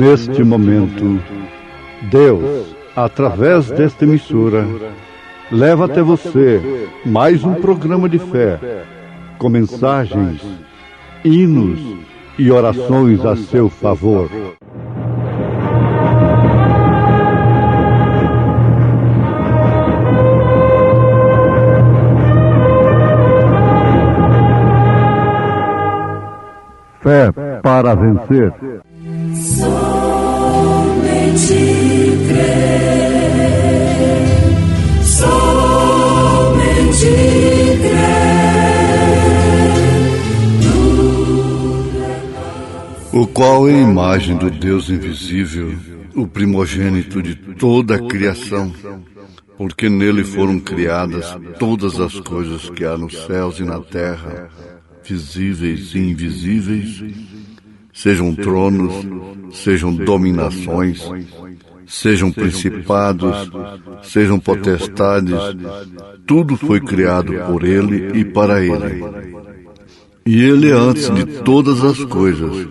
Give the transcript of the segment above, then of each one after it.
Neste momento, Deus, através desta emissora, leva até você mais um programa de fé, com mensagens, hinos e orações a seu favor. Fé para vencer. Somente crer, somente crer. O qual é a imagem do Deus invisível, o primogênito de toda a criação, porque nele foram criadas todas as coisas que há nos céus e na terra, visíveis e invisíveis, sejam tronos, sejam dominações, sejam principados, sejam potestades, tudo foi criado por Ele e para Ele. E Ele é antes de todas as coisas,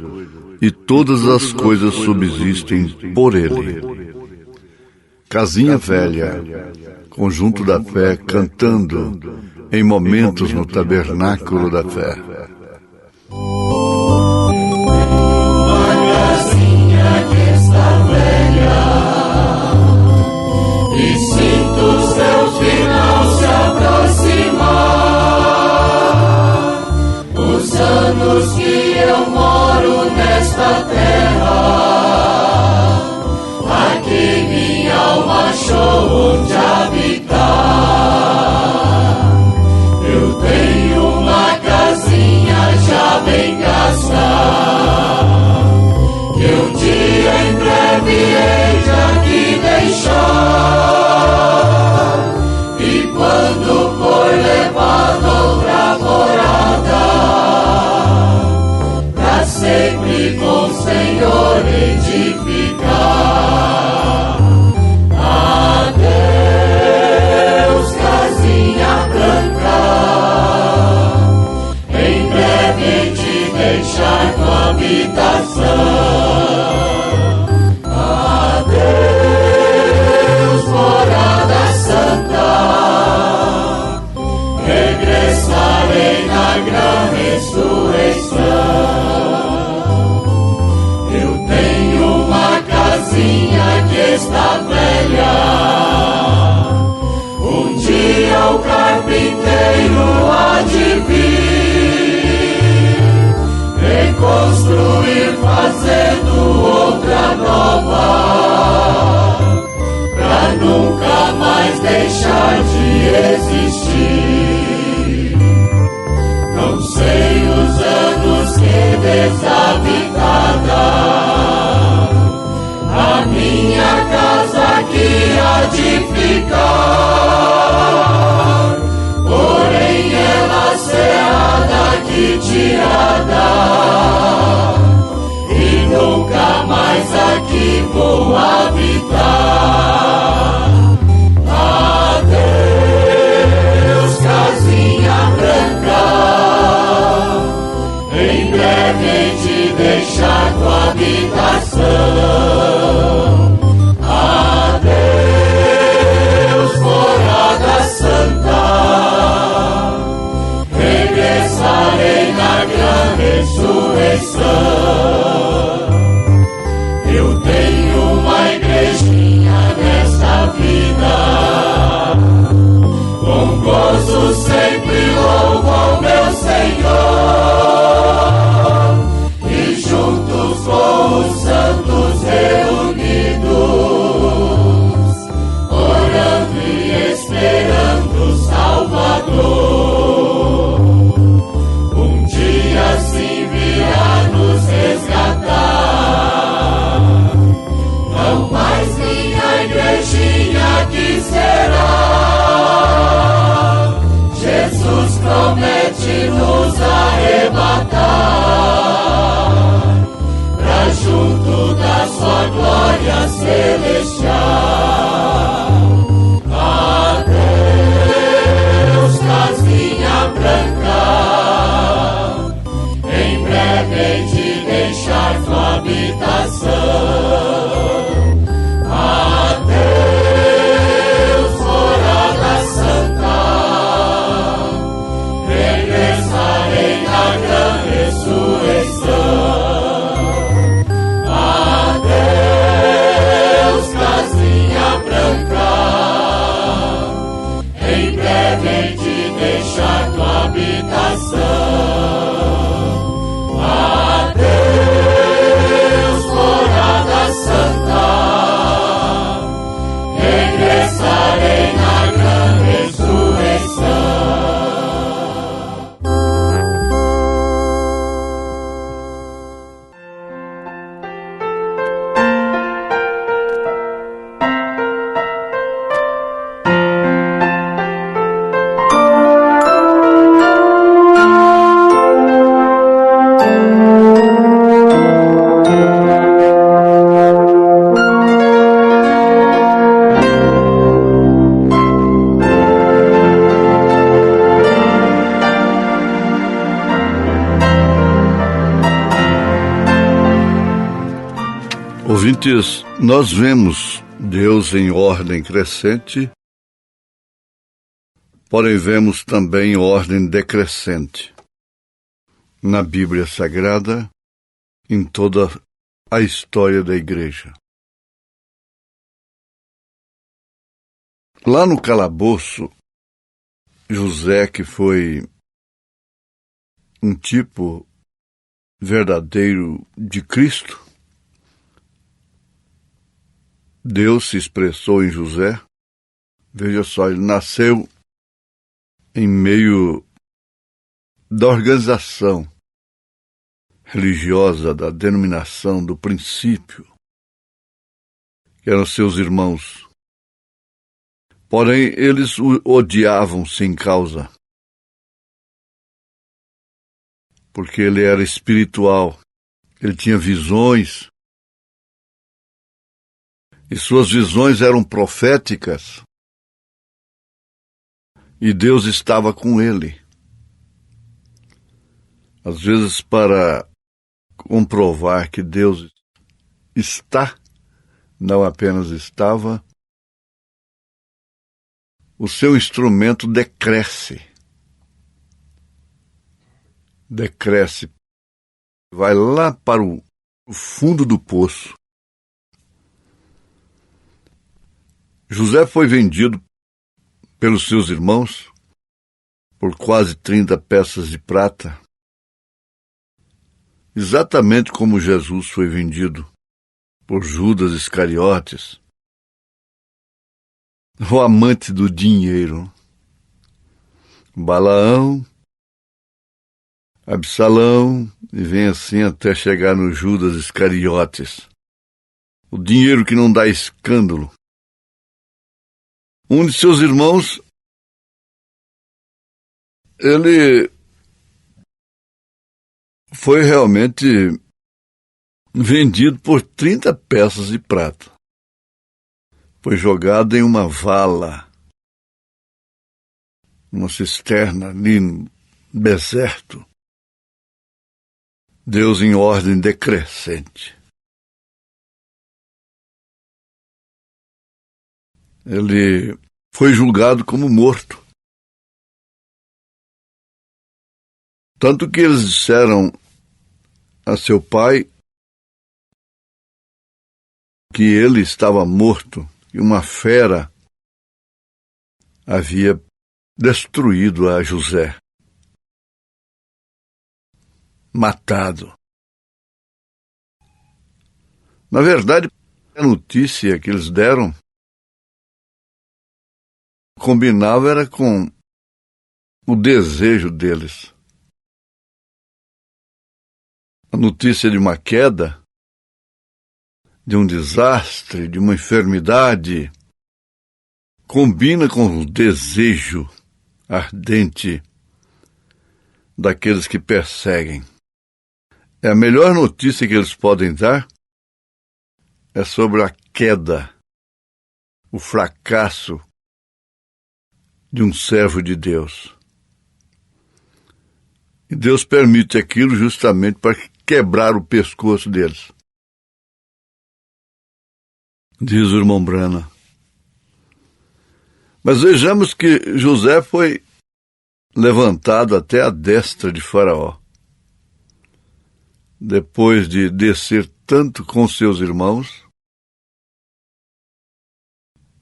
e todas as coisas subsistem por Ele. Casinha Velha, conjunto da fé, cantando em momentos no tabernáculo da fé. Anos que eu moro nesta terra, aqui minha alma achou onde habitar. Eu tenho uma casinha já bem gasta, que um dia em breve hei de aqui deixar. E quando for levado outra morada, sempre com o Senhor edificar. Adeus, casinha branca, em breve te deixar tua habitação. Adeus, morada santa, regressarei na grande ressurreição. Que está velha, um dia o carpinteiro há de vir reconstruir, fazendo outra nova, pra nunca mais deixar de existir. Não sei os anos que desabitada a minha casa aqui há de ficar, porém ela será daqui tirada, e nunca mais aqui vou habitar. Adeus, casinha branca, em breve te deixar tua habitação. Ressurreição. Eu tenho uma igreja devem de deixar tua habitação. Adeus, morada santa, regressarei na grande ressurreição. Ouvintes, nós vemos Deus em ordem crescente, porém vemos também ordem decrescente na Bíblia Sagrada, em toda a história da Igreja. Lá no calabouço, José, que foi um tipo verdadeiro de Cristo, Deus se expressou em José. Veja só, ele nasceu em meio da organização religiosa, da denominação, do princípio, que eram seus irmãos. Porém, eles o odiavam sem causa, porque ele era espiritual, ele tinha visões, e suas visões eram proféticas, e Deus estava com ele. Às vezes, para comprovar que Deus está, não apenas estava, o seu instrumento decresce. Decresce. Vai lá para o fundo do poço. José foi vendido pelos seus irmãos por quase 30 peças de prata, exatamente como Jesus foi vendido por Judas Iscariotes, o amante do dinheiro. Balaão, Absalão, e vem assim até chegar no Judas Iscariotes. O dinheiro que não dá escândalo. Um de seus irmãos, ele foi realmente vendido por 30 peças de prata. Foi jogado em uma vala, uma cisterna ali no deserto. Deus em ordem decrescente. Ele foi julgado como morto. Tanto que eles disseram a seu pai que ele estava morto e uma fera havia destruído a José, matado. Na verdade, a notícia que eles deram combinava era com o desejo deles. A notícia de uma queda, de um desastre, de uma enfermidade, combina com o desejo ardente daqueles que perseguem. A melhor notícia que eles podem dar é sobre a queda, o fracasso de um servo de Deus. E Deus permite aquilo justamente para quebrar o pescoço deles. Diz o irmão Brana. Mas vejamos que José foi levantado até a destra de Faraó. Depois de descer tanto com seus irmãos,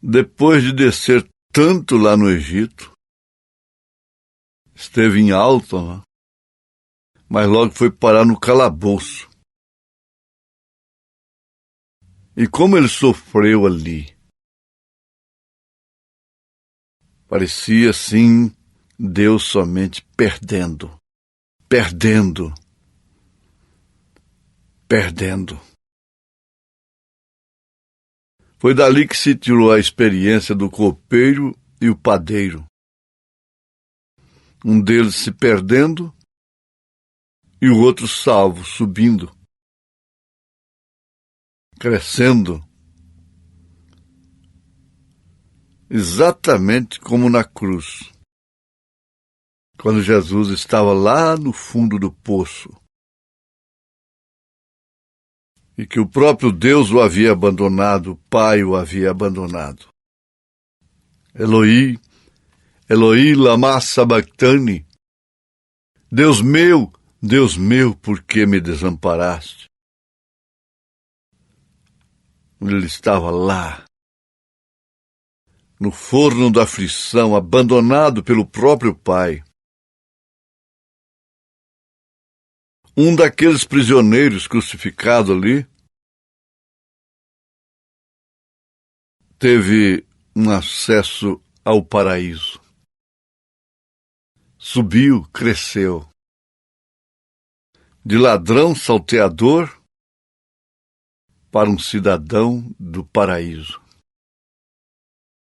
depois de descer tanto lá no Egito, esteve em alta, né? Mas logo foi parar no calabouço. E como ele sofreu ali. Parecia, sim, Deus somente perdendo. Foi dali que se tirou a experiência do copeiro e o padeiro. Um deles se perdendo e o outro salvo, subindo, crescendo, exatamente como na cruz, quando Jesus estava lá no fundo do poço e que o próprio Deus o havia abandonado, o Pai o havia abandonado. Eloi, Eloi, lama sabachthani. Deus meu, por que me desamparaste? Ele estava lá, no forno da aflição, abandonado pelo próprio Pai. Um daqueles prisioneiros crucificados ali teve um acesso ao paraíso. Subiu, cresceu. De ladrão salteador para um cidadão do paraíso.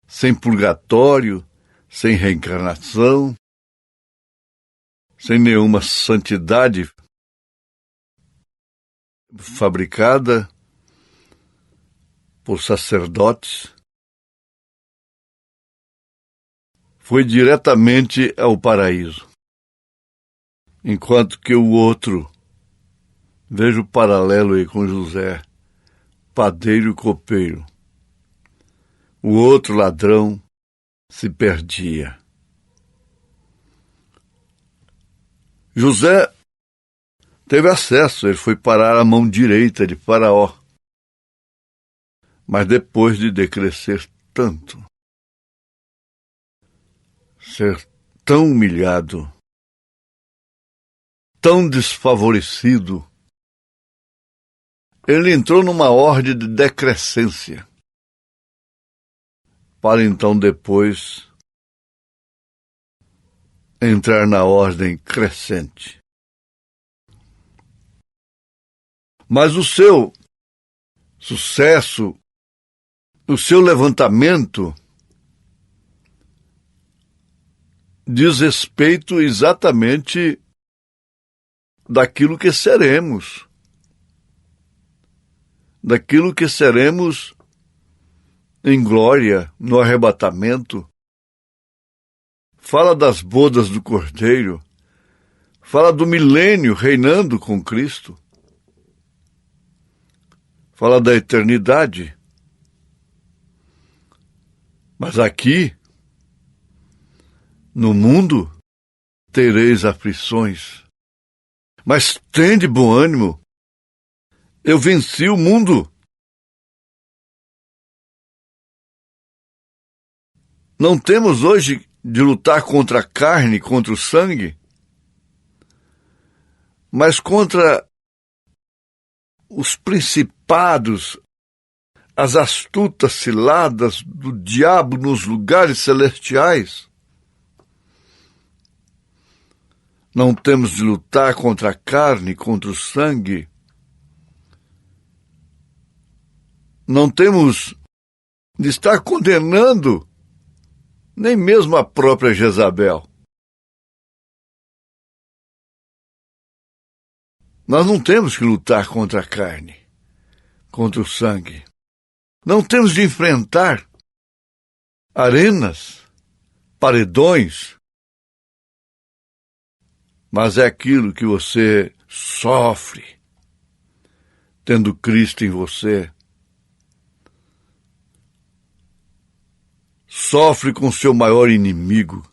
Sem purgatório, sem reencarnação, sem nenhuma santidade fabricada por sacerdotes, foi diretamente ao paraíso. Enquanto que o outro, veja o paralelo aí com José, padeiro e copeiro, o outro ladrão se perdia. José teve acesso, ele foi parar à mão direita de Faraó. Mas depois de decrescer tanto, ser tão humilhado, tão desfavorecido, ele entrou numa ordem de decrescência, para então depois entrar na ordem crescente. Mas o seu sucesso, o seu levantamento, diz respeito exatamente daquilo que seremos. Daquilo que seremos em glória, no arrebatamento. Fala das bodas do Cordeiro. Fala do milênio reinando com Cristo. Fala da eternidade. Mas aqui, no mundo, tereis aflições. Mas tende bom ânimo. Eu venci o mundo. Não temos hoje de lutar contra a carne, contra o sangue, mas contra os principados, as astutas ciladas do diabo nos lugares celestiais. Não temos de lutar contra a carne, contra o sangue. Não temos de estar condenando nem mesmo a própria Jezabel. Nós não temos que lutar contra a carne, contra o sangue. Não temos de enfrentar arenas, paredões, mas é aquilo que você sofre, tendo Cristo em você. Sofre com seu maior inimigo,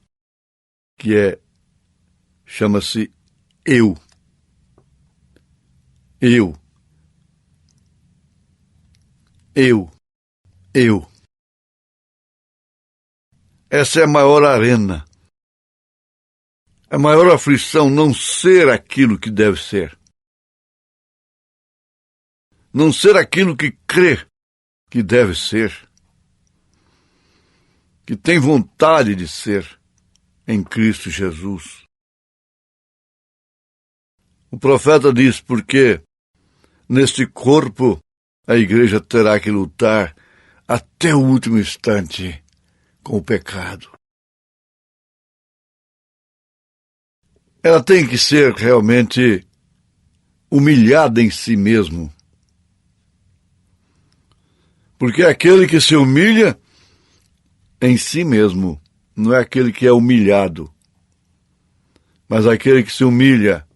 que chama-se eu. Essa é a maior arena a maior aflição não ser aquilo que deve ser. Não ser aquilo que crê que deve ser. Que tem vontade de ser em Cristo Jesus. O profeta diz, porque neste corpo a igreja terá que lutar até o último instante com o pecado. Ela tem que ser realmente humilhada em si mesmo. Porque aquele que se humilha em si mesmo não é aquele que é humilhado, mas aquele que se humilha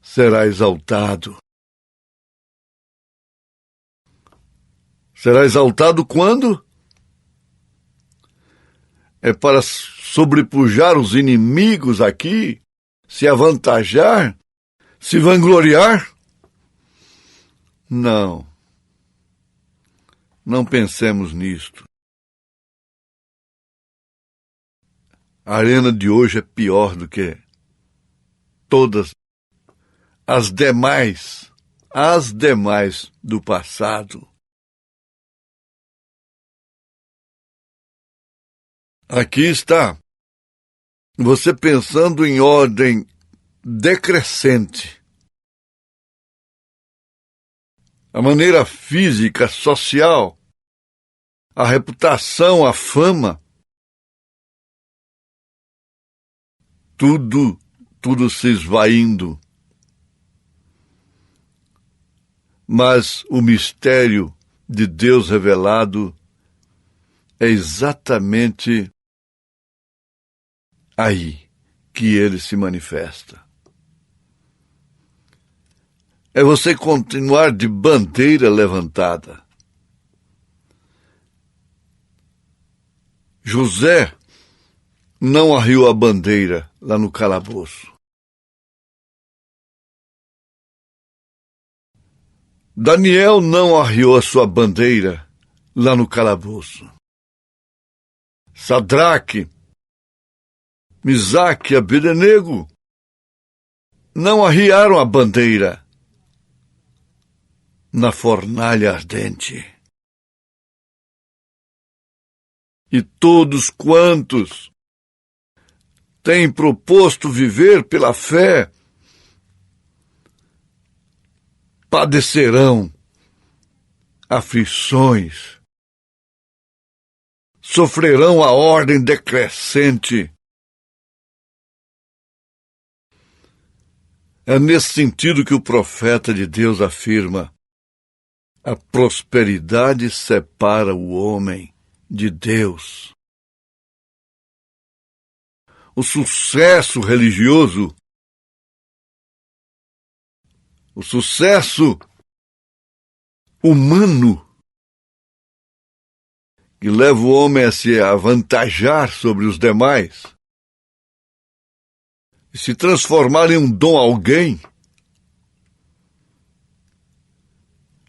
será exaltado. Será exaltado quando? É para sobrepujar os inimigos aqui, se avantajar, se vangloriar? Não. Não pensemos nisto. A arena de hoje é pior do que todas as demais do passado. Aqui está você pensando em ordem decrescente. A maneira física, social, a reputação, a fama, tudo se esvaindo. Mas o mistério de Deus revelado é exatamente aí que ele se manifesta. É você continuar de bandeira levantada. José não arriou a bandeira lá no calabouço. Daniel não arriou a sua bandeira lá no calabouço. Sadraque, Misaque e Abednego não arriaram a bandeira na fornalha ardente. E todos quantos têm proposto viver pela fé padecerão aflições, sofrerão a ordem decrescente. É nesse sentido que o profeta de Deus afirma: a prosperidade separa o homem de Deus. O sucesso religioso, o sucesso humano, que leva o homem a se avantajar sobre os demais e se transformar em um dom a alguém,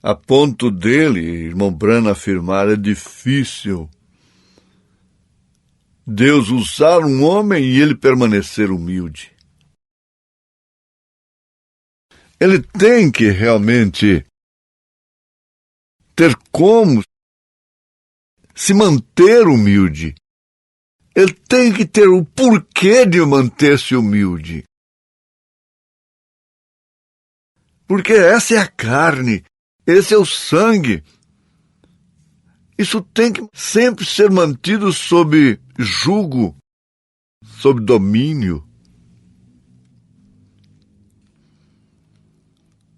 a ponto dele, irmão Branham afirmar, é difícil Deus usar um homem e ele permanecer humilde. Ele tem que realmente ter como se manter humilde. Ele tem que ter o porquê de manter-se humilde. Porque essa é a carne, esse é o sangue. Isso tem que sempre ser mantido sob jugo, sob domínio.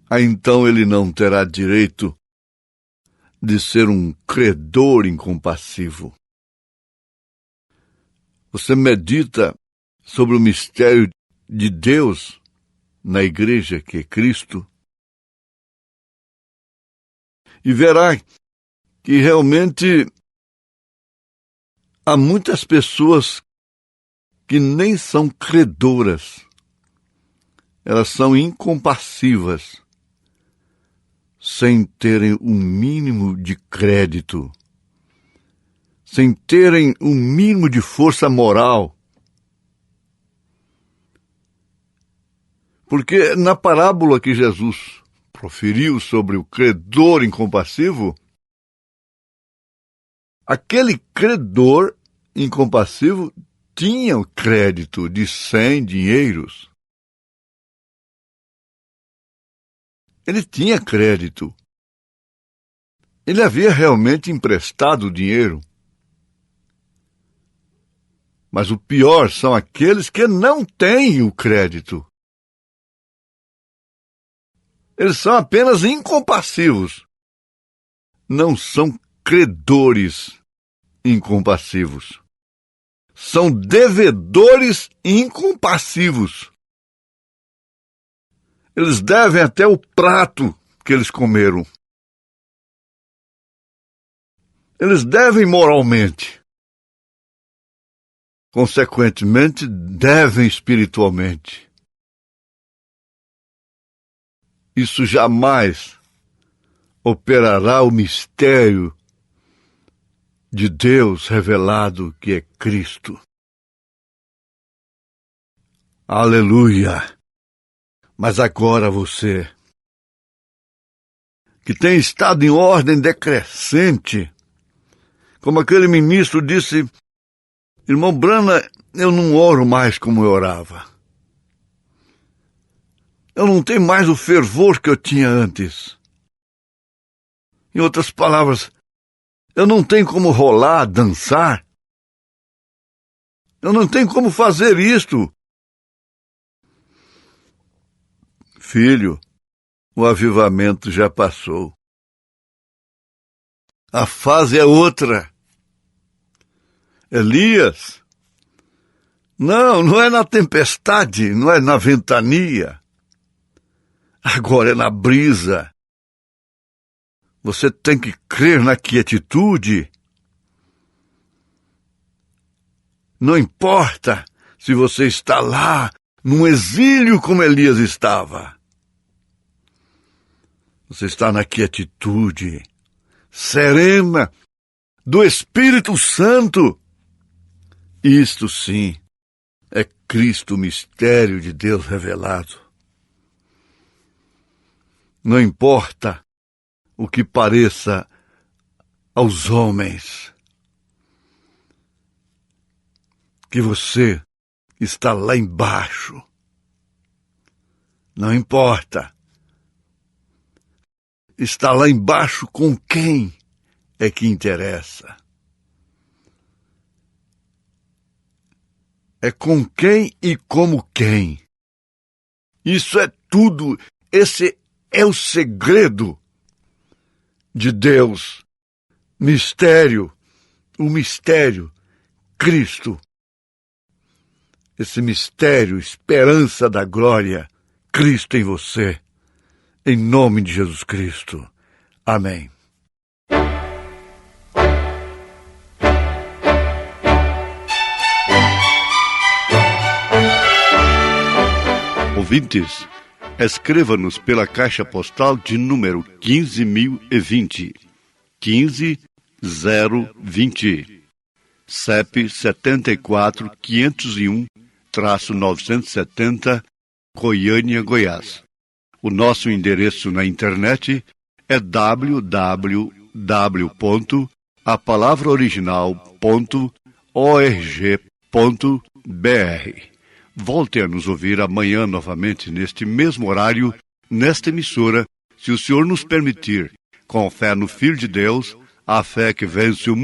Aí então ele não terá direito de ser um credor incompassivo. Você medita sobre o mistério de Deus na igreja, que é Cristo, e verá que realmente há muitas pessoas que nem são credoras. Elas são incompassivas, sem terem um mínimo de crédito, sem terem um mínimo de força moral, Porque na parábola que Jesus proferiu sobre o credor incompassivo, aquele credor incompassivo tinha o crédito de 100 dinheiros. Ele tinha crédito. Ele havia realmente emprestado o dinheiro. Mas o pior são aqueles que não têm o crédito. Eles são apenas incompassivos. Não são credores incompassivos. São devedores incompassivos. Eles devem até o prato que eles comeram. Eles devem moralmente. Consequentemente, devem espiritualmente. Isso jamais operará o mistério de Deus revelado, que é Cristo. Aleluia! Mas agora você, que tem estado em ordem decrescente, como aquele ministro disse, irmão Brana, eu não oro mais como eu orava. Eu não tenho mais o fervor que eu tinha antes. Em outras palavras, eu não tenho como rolar, dançar. Eu não tenho como fazer isto. Filho, o avivamento já passou. A fase é outra. Elias, não é na tempestade, não é na ventania. Agora é na brisa. Você tem que crer na quietude. Não importa se você está lá, num exílio como Elias estava. Você está na quietude serena do Espírito Santo. Isto sim é Cristo, o mistério de Deus revelado. Não importa o que pareça aos homens, que você está lá embaixo. Não importa. Está lá embaixo com quem é que interessa. É com quem e como quem. Isso é tudo. Esse é o segredo de Deus. Mistério. O mistério. Cristo. Esse mistério, esperança da glória. Cristo em você. Em nome de Jesus Cristo. Amém. Ouvintes, escreva-nos pela caixa postal de número 15.020, 15020, CEP 74501-970, Goiânia, Goiás. O nosso endereço na internet é www.apalavraoriginal.org.br. Volte a nos ouvir amanhã novamente, neste mesmo horário, nesta emissora, se o Senhor nos permitir, com fé no Filho de Deus, a fé que vence o mundo.